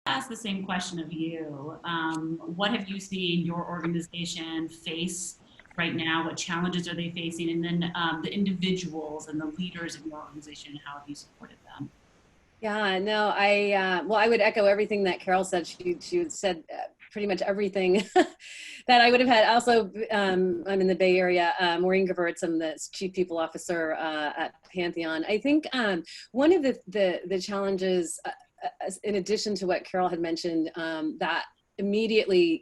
ask the same question of you. What have you seen your organization face right now? What challenges are they facing? And then the individuals and the leaders in your organization, how have you supported them? Yeah, no, well, I would echo everything that Carol said. She said pretty much everything that I would have had. Also, I'm in the Bay Area. Maureen Gevertz, I'm the Chief People Officer at Pantheon. I think one of the challenges, in addition to what Carol had mentioned, that immediately,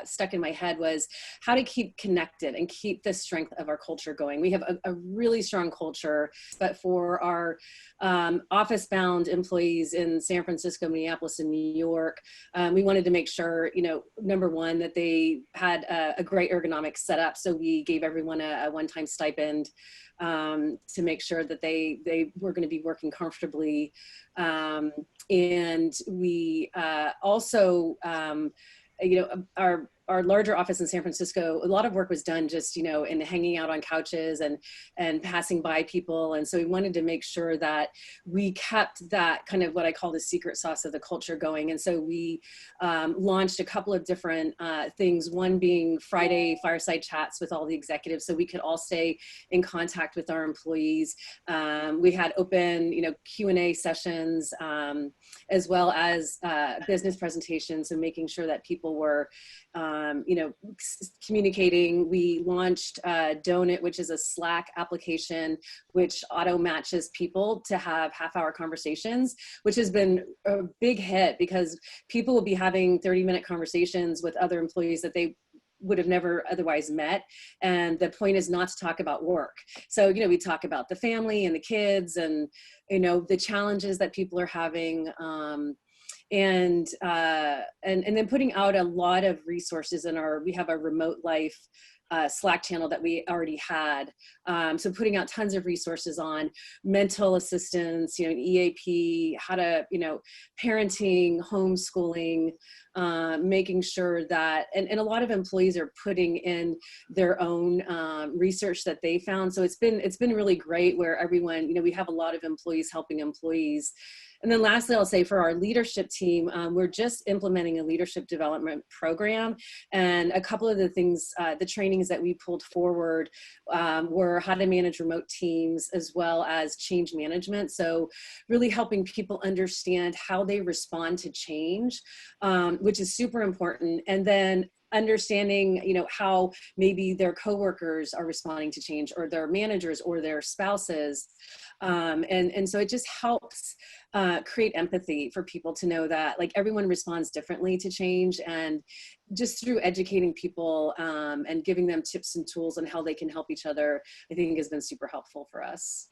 stuck in my head was how to keep connected and keep the strength of our culture going. We have a really strong culture, but for our office-bound employees in San Francisco, Minneapolis, and New York, we wanted to make sure, number one, that they had a great ergonomic setup. So we gave everyone a one-time stipend to make sure that they were going to be working comfortably. And we also, our larger office in San Francisco, a lot of work was done just, in hanging out on couches and passing by people. And so we wanted to make sure that we kept that kind of what I call the secret sauce of the culture going. And so we launched a couple of different things, one being Friday fireside chats with all the executives so we could all stay in contact with our employees. We had open, Q&A sessions, as well as business presentations, and making sure that people were communicating. We launched Donut, which is a Slack application, which auto matches people to have half-hour conversations, which has been a big hit because people will be having 30-minute conversations with other employees that they would have never otherwise met. And the point is not to talk about work. So, we talk about the family and the kids and, the challenges that people are having. And then putting out a lot of resources we have a remote life Slack channel that we already had. So putting out tons of resources on mental assistance, EAP, how to, parenting, homeschooling, making sure that, and a lot of employees are putting in their own research that they found. So it's been really great where everyone, we have a lot of employees helping employees. And then lastly, I'll say for our leadership team, we're just implementing a leadership development program. And a couple of the things, the trainings that we pulled forward were how to manage remote teams as well as change management. So really helping people understand how they respond to change, which is super important. And then understanding, how maybe their coworkers are responding to change, or their managers or their spouses. And so it just helps create empathy for people to know that everyone responds differently to change, and just through educating people and giving them tips and tools on how they can help each other, I think has been super helpful for us.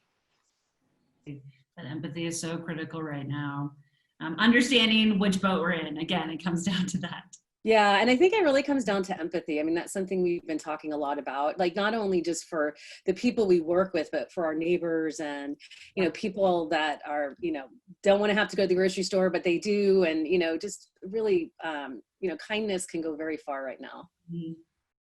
That empathy is so critical right now. Understanding which boat we're in, again, it comes down to that. Yeah. And I think it really comes down to empathy. I mean, that's something we've been talking a lot about, not only just for the people we work with, but for our neighbors and, people that are, don't want to have to go to the grocery store, but they do. And, just really, kindness can go very far right now. Mm-hmm.